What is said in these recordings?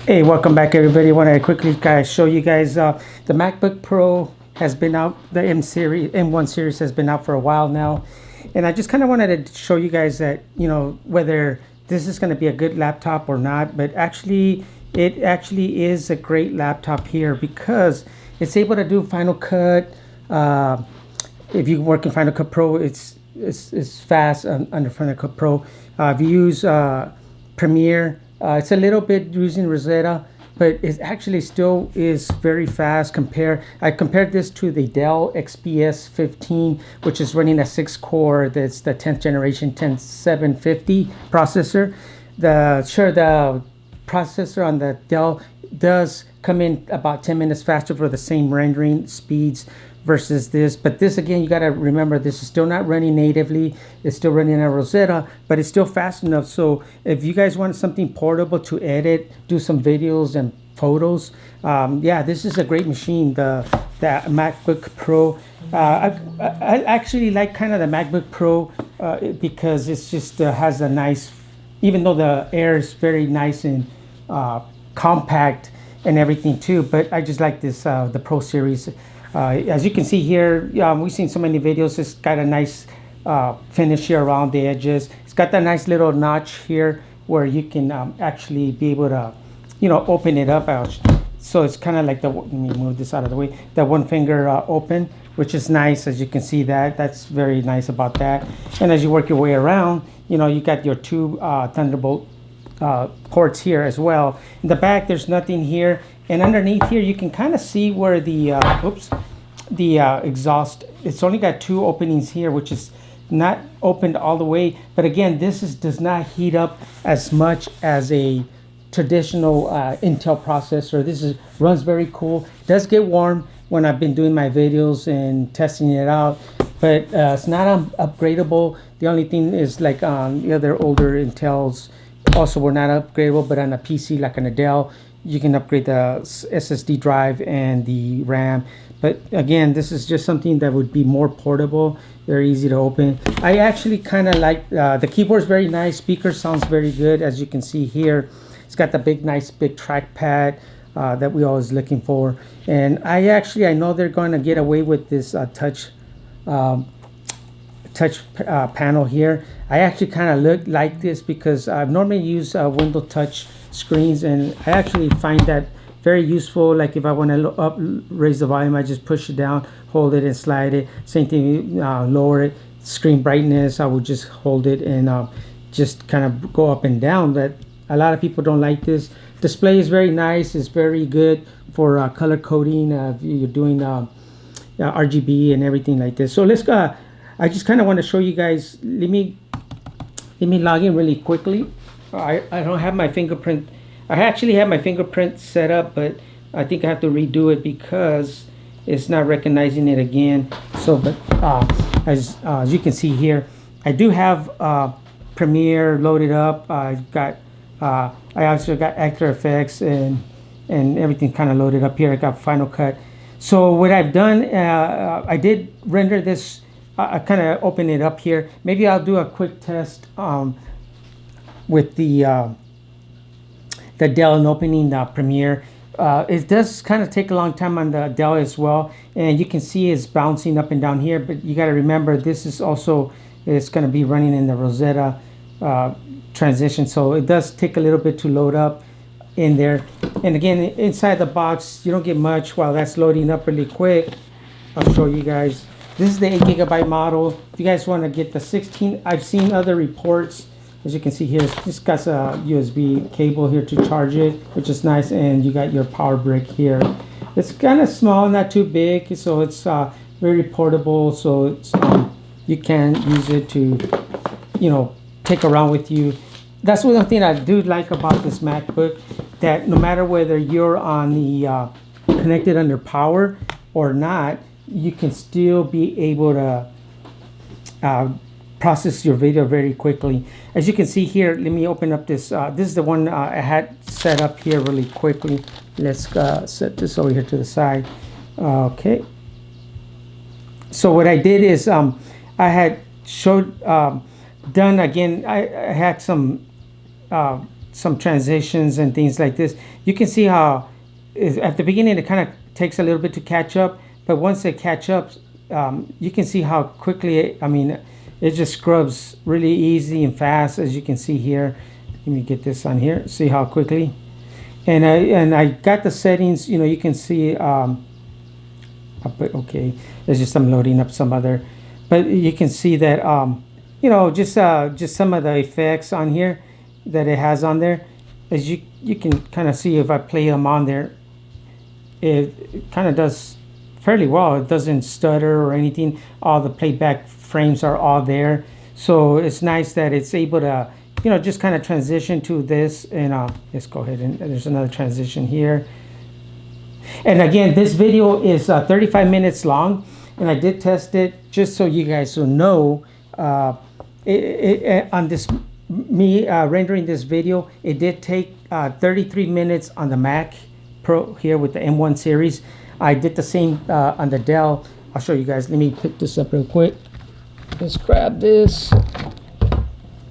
Hey, welcome back everybody. I want to quickly guys show you guys the MacBook Pro has been out. The M1 series has been out for a while now, and I just kind of wanted to show you guys that, you know, whether this is going to be a good laptop or not. But actually it actually is a great laptop here because it's able to do Final Cut. If you work in Final Cut Pro, it's fast under Final Cut Pro. If you use Premiere, it's a little bit using Rosetta, but it actually still is very fast. I compared this to the Dell XPS 15, which is running a 6-core. That's the 10th generation 10750 processor. The processor on the Dell does come in about 10 minutes faster for the same rendering speeds versus this. But this, again, you got to remember, this is still not running natively. It's still running on Rosetta, but it's still fast enough. So if you guys want something portable to edit, do some videos and photos, yeah, this is a great machine, the MacBook Pro. I actually like kind of the MacBook Pro because it's just has a nice, even though the Air is very nice and compact and everything too, but I just like this the Pro series. As you can see here, we've seen so many videos. It's got a nice finish here around the edges. It's got that nice little notch here where you can actually be able to, you know, open it up. So it's kind of like let me move this out of the way, the one finger open, which is nice. As you can see, that's very nice about that. And as you work your way around, you know, you got your two Thunderbolt ports here as well. In the back, there's nothing here, and underneath here you can kind of see where the exhaust, it's only got two openings here, which is not opened all the way. But again, this does not heat up as much as a traditional Intel processor. Runs very cool. It does get warm when I've been doing my videos and testing it out, but it's not upgradable. The only thing is, like on the other older Intels, also were not upgradable, but on a PC like on a Dell, you can upgrade the SSD drive and the RAM. But again, this is just something that would be more portable, very easy to open. I actually kind of like the keyboard is very nice. Speaker sounds very good, as you can see here. It's got the nice big trackpad that we always looking for. And I know they're going to get away with this touch panel here. I actually kind of like this because I've normally used Windows touch screens, and I actually find that very useful. Like if I want to raise the volume, I just push it down, hold it, and slide it. Same thing, lower it. Screen brightness, I would just hold it and just kind of go up and down. But a lot of people don't like this. Display is very nice. It's very good for color coding. If you're doing RGB and everything like this. So let's go. I just kind of want to show you guys. Let me log in really quickly. I don't have my fingerprint. I actually have my fingerprint set up, but I think I have to redo it because it's not recognizing it again. So, but as you can see here, I do have Premiere loaded up. I also got After Effects and everything kind of loaded up here. I got Final Cut. So what I've done, I did render this. I kind of open it up here. Maybe I'll do a quick test with the Dell and opening the Premiere. It does kind of take a long time on the Dell as well, and you can see it's bouncing up and down here. But you got to remember, this is also, it's going to be running in the Rosetta transition, so it does take a little bit to load up in there. And again, inside the box, you don't get much while that's loading up really quick. I'll show you guys. This is the 8GB model. If you guys want to get the 16, I've seen other reports. As you can see here, it's just got a USB cable here to charge it, which is nice. And you got your power brick here. It's kind of small, not too big, so it's very portable. So it's, you can use it to, you know, take around with you. That's one thing I do like about this MacBook, that no matter whether you're on the connected under power or not, you can still be able to process your video very quickly. As you can see here, let me open up this. This is the one I had set up here really quickly. Let's set this over here to the side. Okay. So what I did is I had done again. I had some some transitions and things like this. You can see how at the beginning it kind of takes a little bit to catch up, but once it catch up, you can see how quickly it just scrubs really easy and fast, as you can see here. Let me get this on here. See how quickly. And I got the settings. You can see. Okay, there's just some loading up some other, but you can see that just some of the effects on here that it has on there. As you can kind of see, if I play them on there, it kind of does fairly well. It doesn't stutter or anything. All the playback frames are all there, so it's nice that it's able to just kind of transition to this. And let's go ahead, and there's another transition here. And again, this video is 35 minutes long, and I did test it just so you guys will know. On this, rendering this video, it did take 33 minutes on the Mac Pro here with the M1 series. I did the same on the Dell. I'll show you guys. Let me pick this up real quick. Let's grab this.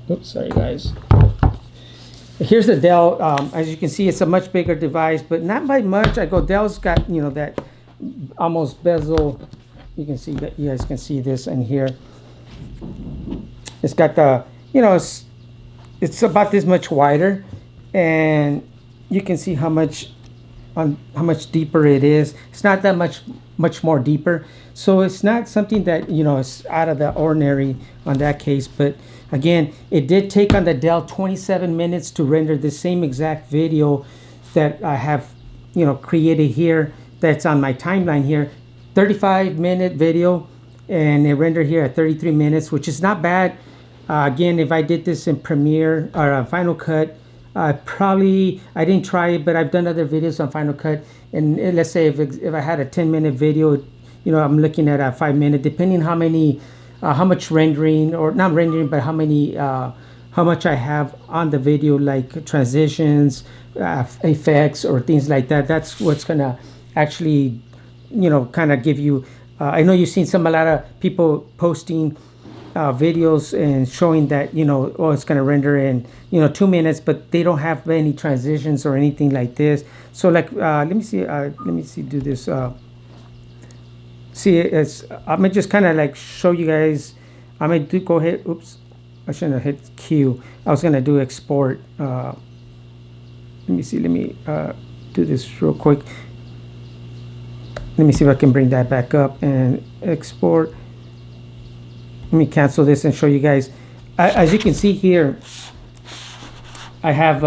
Oops, sorry guys. Here's the Dell. As you can see, it's a much bigger device, but not by much. Dell's got that almost bezel. You can see that. You guys can see this in here. It's got the it's about this much wider, and you can see how much deeper it is. It's not that much more deeper, so it's not something that is out of the ordinary on that case. But again, it did take on the Dell 27 minutes to render the same exact video that I have created here, that's on my timeline here. 35-minute video, and it rendered here at 33 minutes, which is not bad. Again, if I did this in Premiere or Final Cut, I didn't try it, but I've done other videos on Final Cut, and let's say if I had a 10-minute video, I'm looking at a 5-minute, depending how much rendering, or not rendering, but how much I have on the video, like transitions, effects, or things like that. That's what's gonna actually kind of give you. I know you've seen a lot of people posting videos and showing that it's going to render in 2 minutes, but they don't have any transitions or anything like this. So like let me see do this. See, I'm gonna just kind of like show you guys. I'm gonna go ahead. Oops, I shouldn't have hit Q. I was gonna do export. Let me do this real quick. Let me see if I can bring that back up and export. Let me cancel this and show you guys. As you can see here, I have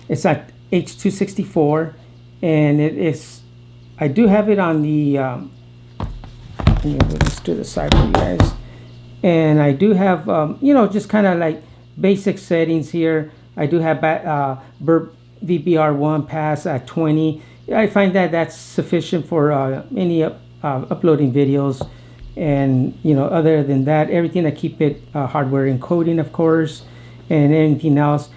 it's at H264, and I do have it on the let me move this to the side for you guys. And I do have just kind of like basic settings here. I do have VBR1 pass at 20. I find that that's sufficient for any uploading videos. And other than that, everything, I keep it hardware encoding, of course, and anything else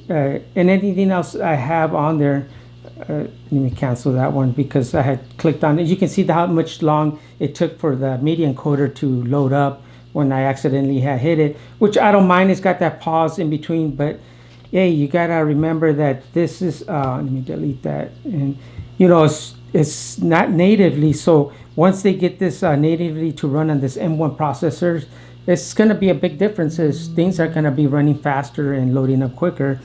I have on there. Let me cancel that one because I had clicked on it. You can see how much long it took for the media encoder to load up when I accidentally had hit it, which I don't mind. It's got that pause in between, but hey, you gotta remember that this is let me delete that. And it's not natively, so once they get this natively to run on this M1 processors, it's going to be a big difference. Things are going to be running faster and loading up quicker.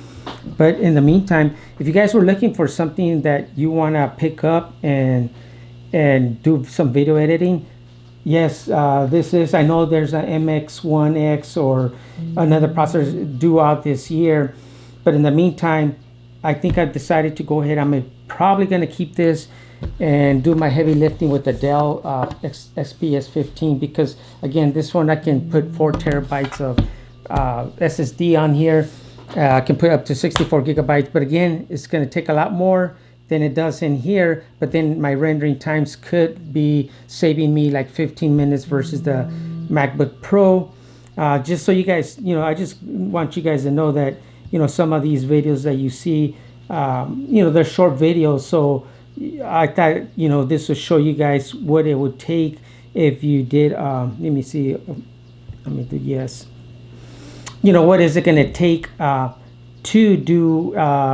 But in the meantime, if you guys were looking for something that you want to pick up and do some video editing, yes, I know there's an MX1X or another processor due out this year. But in the meantime, I think I've decided to go ahead. I'm probably going to keep this and do my heavy lifting with the Dell XPS 15, because again, this one I can put 4 terabytes of SSD on here. I can put up to 64 gigabytes, but again, it's going to take a lot more than it does in here. But then my rendering times could be saving me like 15 minutes versus the MacBook Pro. Just so you guys, I just want you guys to know that some of these videos that you see, they're short videos, so I thought this would show you guys what it would take if you did let me see, let me do yes. What is it going to take to do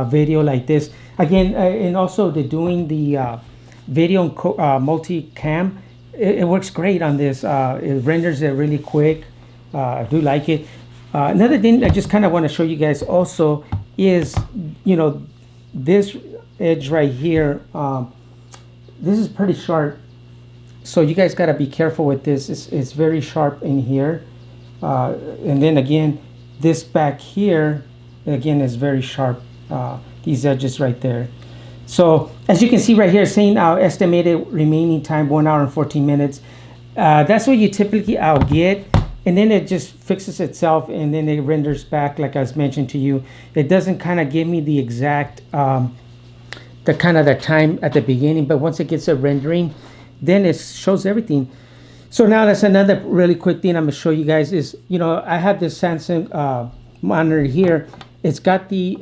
video like this. Again, and also the doing the video multicam, it works great on this. It renders it really quick. I do like it. Another thing I just kind of want to show you guys also is, you know, this edge right here. This is pretty sharp, so you guys got to be careful with this. It's very sharp in here, and then again, this back here again is very sharp. These edges right there. So as you can see right here, saying our estimated remaining time 1 hour and 14 minutes. That's what you typically I'll get, and then it just fixes itself, and then it renders back like I was mentioned to you. It doesn't kind of give me the exact the time at the beginning, but once it gets a rendering, then it shows everything. So now that's another really quick thing I'm gonna show you guys is, you know, I have this Samsung monitor here. It's got the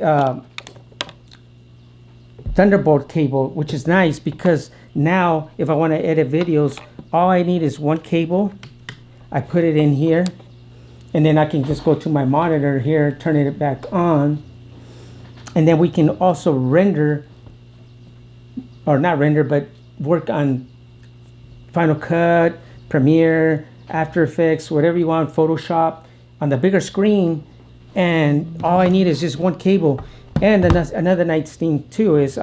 Thunderbolt cable, which is nice because now if I want to edit videos, all I need is one cable. I put it in here, and then I can just go to my monitor here, turn it back on, and then we can also render, or not render, but work on Final Cut, Premiere, After Effects, whatever you want, Photoshop on the bigger screen. And all I need is just one cable. And another nice thing too is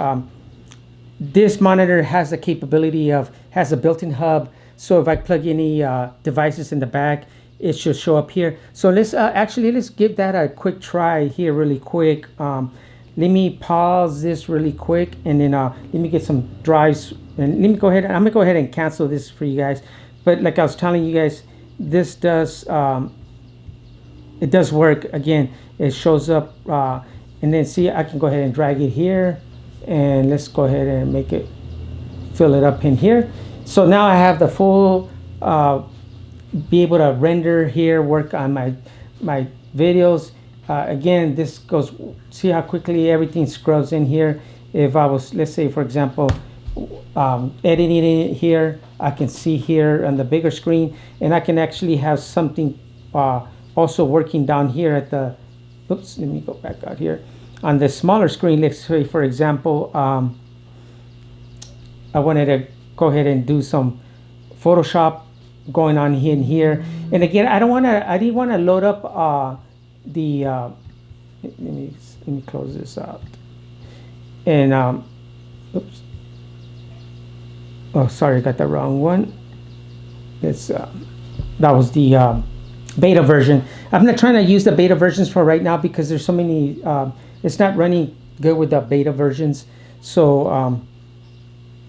this monitor has the capability of, has a built-in hub. So if I plug any devices in the back, it should show up here. So let's let's give that a quick try here really quick. Let me pause this really quick, and then let me get some drives, and let me go ahead. I'm gonna go ahead and cancel this for you guys. But like I was telling you guys, this does it does work. Again, it shows up, and then see, I can go ahead and drag it here, and let's go ahead and make it fill it up in here. So now I have the full be able to render here, work on my videos. Again, this goes, see how quickly everything scrubs in here. If I was, let's say for example, editing it here, I can see here on the bigger screen, and I can actually have something also working down here at the, oops, let me go back out here. On the smaller screen, let's say for example, I wanted to go ahead and do some Photoshop going on here and here. And again, I didn't want to load up let me close this out. And oops, oh sorry, I got the wrong one. It's that was the beta version. I'm not trying to use the beta versions for right now because there's so many, it's not running good with the beta versions. So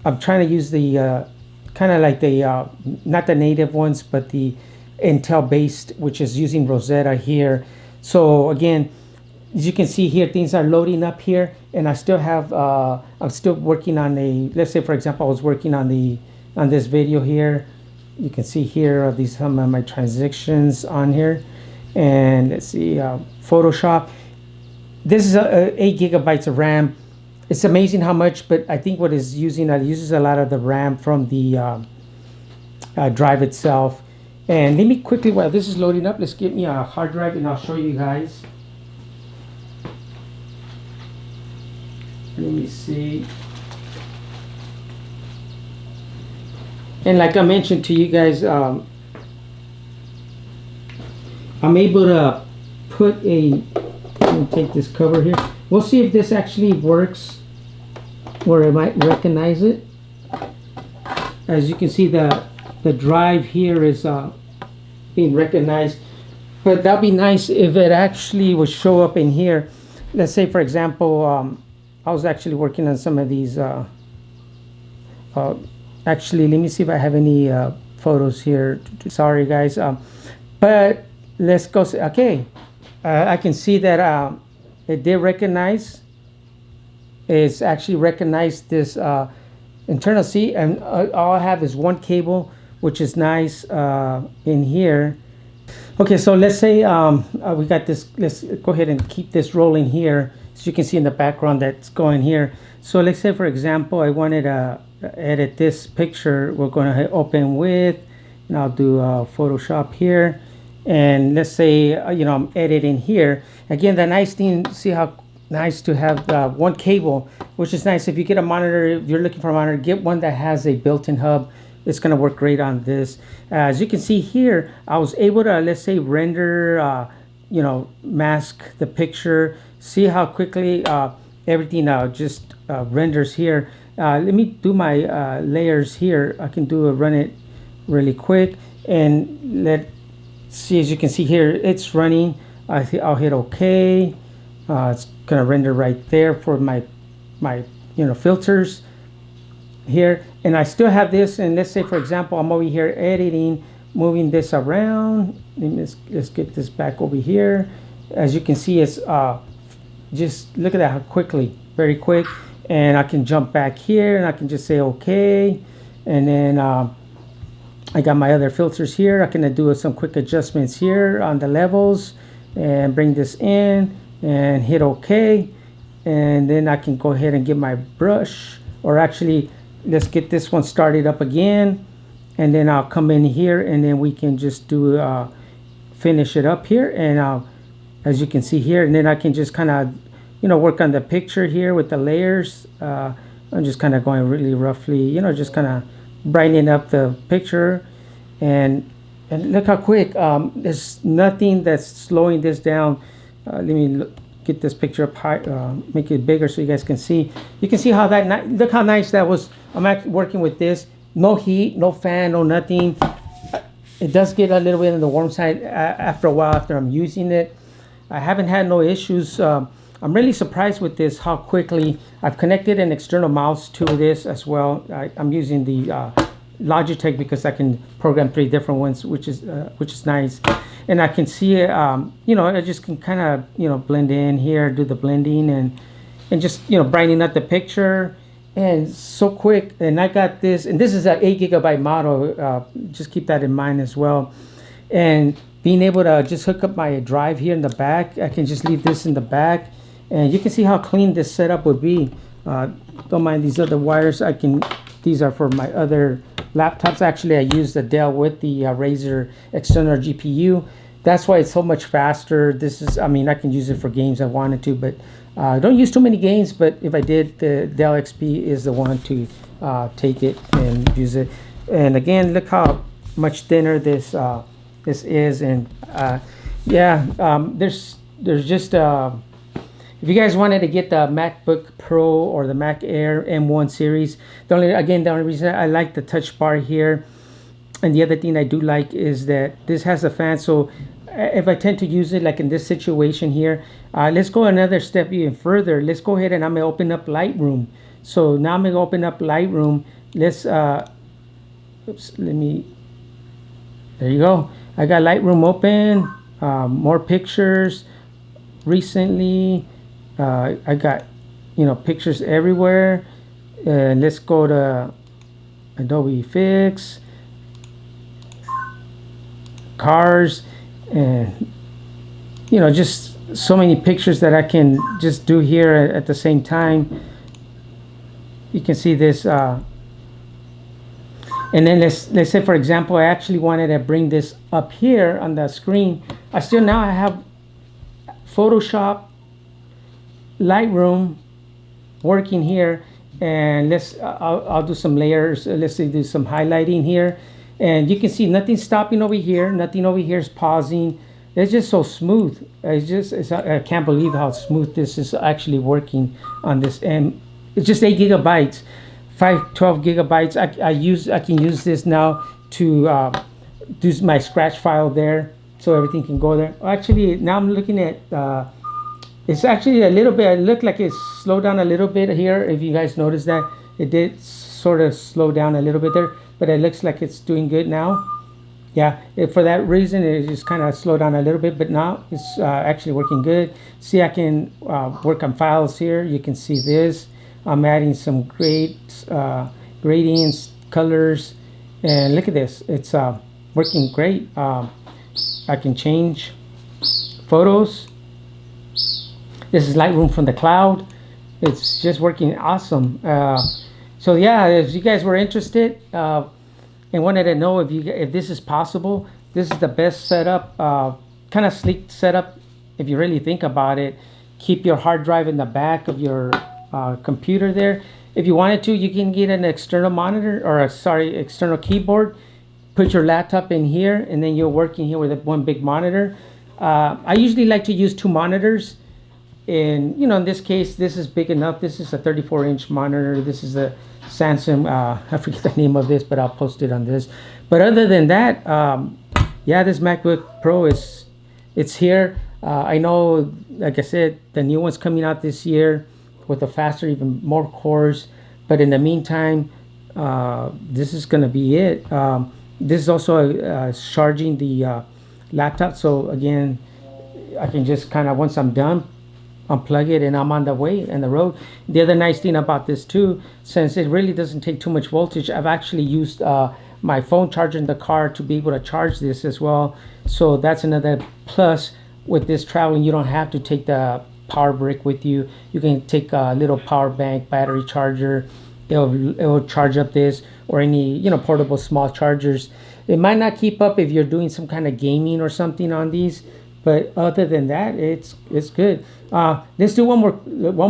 I'm trying to use the kind of like the not the native ones, but the Intel based, which is using Rosetta here. So again, as you can see here, things are loading up here, and I still have I'm still working on a, let's say for example, I was working on this video here. You can see here these some of my transitions on here, and let's see, Photoshop. This is 8 gigabytes of RAM. It's amazing how much, but I think what is using, it uses a lot of the RAM from the drive itself. And let me quickly, while this is loading up, let's get me a hard drive and I'll show you guys. Let me see. And like I mentioned to you guys, I'm able to put a, let me take this cover here. We'll see if this actually works where it might recognize it. As you can see, the drive here is being recognized, but that'd be nice if it actually would show up in here. Let's say for example, I was actually working on some of these actually, let me see if I have any photos here. Sorry guys, but let's go see. Okay, I can see that it did recognize, it's actually recognized this internal C, and all I have is one cable, which is nice in here. Okay, so let's say we got this, let's go ahead and keep this rolling here. As you can see in the background that's going here. So let's say for example, I wanted to edit this picture. We're going to open with, and I'll do Photoshop here. And let's say, you know, I'm editing here. Again, the nice thing, see how nice to have one cable, which is nice. If you get a monitor, if you're looking for a monitor, get one that has a built-in hub. It's going to work great on this. As you can see here, I was able to, let's say, render, you know, mask the picture. See how quickly everything just renders here. Let me do my layers here. I can run it really quick, and let's see. As you can see here, it's running. I'll hit OK. It's gonna render right there for my filters here, and I still have this. And let's say, for example, I'm over here editing, moving this around. Let's get this back over here. As you can see, it's just look at that, how quickly, very quick. And I can jump back here, and I can just say OK. And then I got my other filters here. I can do some quick adjustments here on the levels and bring this in and hit OK. And then I can go ahead and get my brush, or actually let's get this one started up again, and then I'll come in here, and then we can just do finish it up here. And as you can see here, and then I can just kind of work on the picture here with the layers. I'm just kind of going really roughly, just kind of brightening up the picture, and look how quick. There's nothing that's slowing this down. Let me get this picture up high, make it bigger so you guys can see. You can see how that, look how nice that was. I'm actually working with this, no heat, no fan, no nothing. It does get a little bit on the warm side after a while, after I'm using it. I haven't had no issues. I'm really surprised with this, how quickly. I've connected an external mouse to this as well. I'm using the Logitech because I can program 3 different ones, which is nice. And I can see I just can kind of blend in here, do the blending, and just brightening up the picture, and so quick. And I got this, and this is an 8 GB model. Just keep that in mind as well. And being able to just hook up my drive here in the back, I can just leave this in the back, and you can see how clean this setup would be. Don't mind these other wires. These are for my other laptops. Actually, I use the Dell with the Razer external GPU. That's why it's so much faster. This is, I mean, I can use it for games I wanted to, but I don't use too many games. But if I did, the Dell XP is the one to take it and use it. And again, look how much thinner this is. And there's just if you guys wanted to get the MacBook Pro or the Mac Air M1 series, the only reason I like the touch bar here, and the other thing I do like is that this has a fan. So if I tend to use it like in this situation here, let's go another step even further. Let's go ahead and I'm gonna open up Lightroom. So now I'm gonna open up Lightroom. Let's there you go. I got Lightroom open. More pictures recently. I got pictures everywhere. Let's go to Adobe Fix, cars, and just so many pictures that I can just do here at the same time. You can see this, and then let's say, for example, I actually wanted to bring this up here on the screen. I have Photoshop, Lightroom working here, and I'll do some layers. Let's say do some highlighting here, and you can see nothing stopping over here, nothing over here is pausing. It's just so smooth. I can't believe how smooth this is actually working on this. And it's just 8 GB, 12 GB. I can use this now to do my scratch file there, so everything can go there. Actually, now I'm looking at it's actually a little bit, it looked like it slowed down a little bit here. If you guys notice that, it did sort of slow down a little bit there, but it looks like it's doing good now. Yeah, for that reason, it just kind of slowed down a little bit, but now it's actually working good. See, I can work on files here. You can see this. I'm adding some gradients, colors, and look at this. It's working great. I can change photos. This is Lightroom from the cloud. It's just working awesome. So yeah, if you guys were interested and wanted to know if this is possible, this is the best setup, kind of sleek setup if you really think about it. keep your hard drive in the back of your computer there. If you wanted to, you can get an external monitor, or external keyboard. Put your laptop in here, and then you're working here with one big monitor. I usually like to use 2 monitors, and in this case, this is big enough. This is a 34-inch monitor. This is a Samsung. I forget the name of this, but I'll post it on this. But other than that, yeah, this MacBook Pro it's here. I know, like I said, the new one's coming out this year with a faster, even more cores. But in the meantime, this is gonna be it. This is also charging the laptop. So again, I can just kind of, once I'm done, unplug it and I'm on the way and the road. The other nice thing about this too, since it really doesn't take too much voltage, I've actually used my phone charger in the car to be able to charge this as well. So that's another plus with this traveling. You don't have to take the power brick with you. You can take a little power bank, battery charger. It will charge up this, or any portable small chargers. It might not keep up if you're doing some kind of gaming or something on these, but other than that, it's good. Let's do one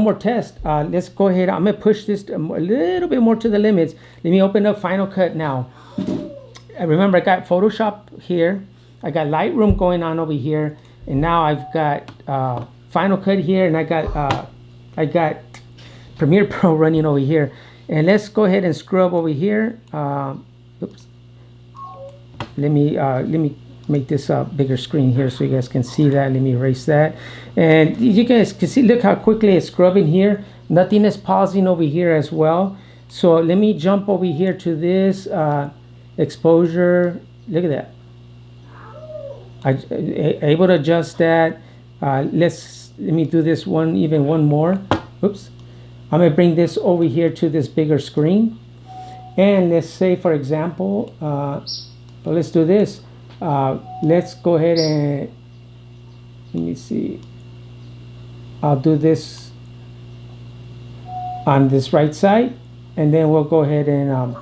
more test. Let's go ahead. I'm gonna push this a little bit more to the limits. Let me open up Final Cut now. Remember, I got Photoshop here, I got Lightroom going on over here, and now I've got Final Cut here, and I got Premiere Pro running over here. And let's go ahead and scrub over here. Oops. Let me make this a bigger screen here so you guys can see that. Let me erase that. And you guys can see, look how quickly it's scrubbing here. Nothing is pausing over here as well. So let me jump over here to this exposure. Look at that. I able to adjust that. Let me do this even one more. Oops. I'm gonna bring this over here to this bigger screen, and let's say, for example, let's do this. Let's go ahead and let me see. I'll do this on this right side, and then we'll go ahead and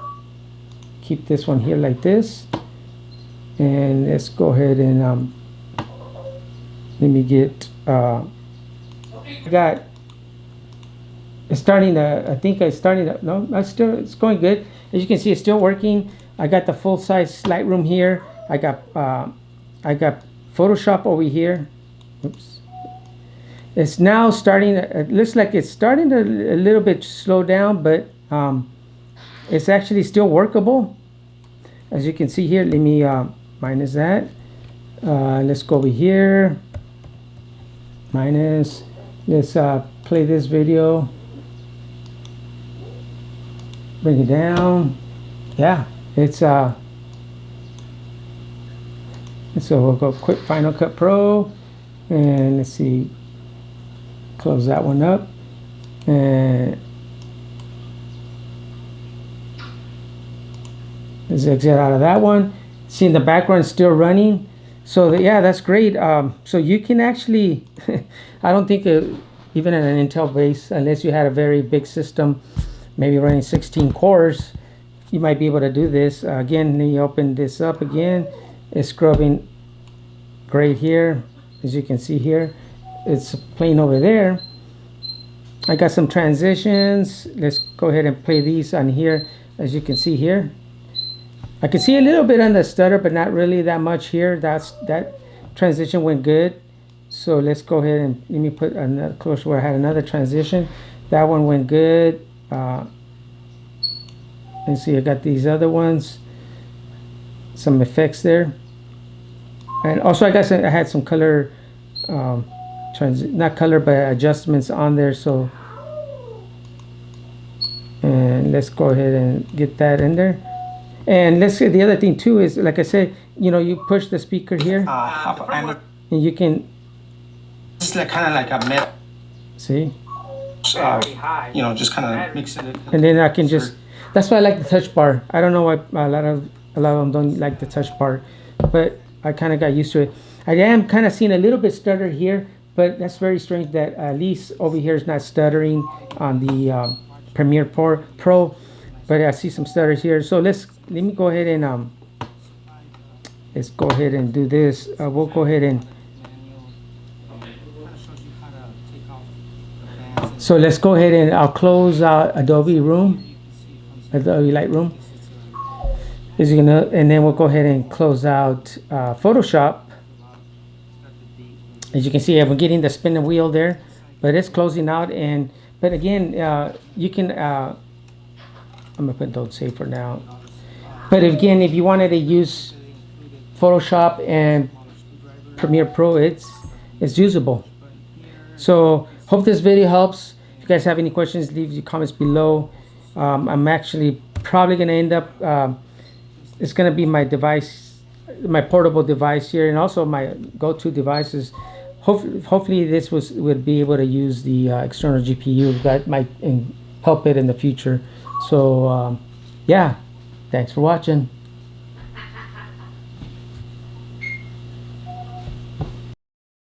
keep this one here like this. And let's go ahead and let me get. I got. It's starting to. I think it's starting to. No, it's going good. As you can see, it's still working. I got the full size Lightroom here. I got Photoshop over here. Oops. It's now starting. It looks like it's starting to a little bit slow down, but it's actually still workable. As you can see here, let me minus that. Let's go over here. Minus. Let's play this video. Bring it down. Yeah, it's so we'll go quick Final Cut Pro, and let's see, close that one up, and let's exit out of that one. See, in the background still running. So yeah, that's great. So you can actually I don't think even at an Intel base, unless you had a very big system, maybe running 16 cores, you might be able to do this. Again, let me open this up again. It's scrubbing great here. As you can see here, it's playing over there. I got some transitions. Let's go ahead and play these on here. As you can see here, I can see a little bit on the stutter, but not really that much here. That transition went good. So let's go ahead and let me put another close where I had another transition. That one went good. Let's see, I got these other ones, some effects there, and also I had some color, not color but adjustments on there. So, and let's go ahead and get that in there. And let's see, the other thing too is, like I said, you push the speaker here, and you can. It's like kind of like a mid. See. Just kind of mix it. And then I can just. That's why I like the touch bar. I don't know why a lot of them don't like the touch bar, but I kind of got used to it. I am kind of seeing a little bit stutter here, but that's very strange that at least over here is not stuttering on the Premiere Pro, but I see some stutters here. So let me go ahead and let's go ahead and do this. We'll go ahead and So let's go ahead and I'll close Adobe Lightroom. Is gonna, and then we'll go ahead and close out Photoshop. As you can see, I'm getting the spinning wheel there, but it's closing out. And but again, you can. I'm gonna put don't save for now. But again, if you wanted to use Photoshop and Premiere Pro, it's usable. So hope this video helps. If you guys have any questions, leave your comments below. I'm actually probably gonna end up. It's gonna be my device, my portable device here, and also my go-to devices. Hopefully this would be able to use the external GPU. That might help it in the future. So yeah, thanks for watching.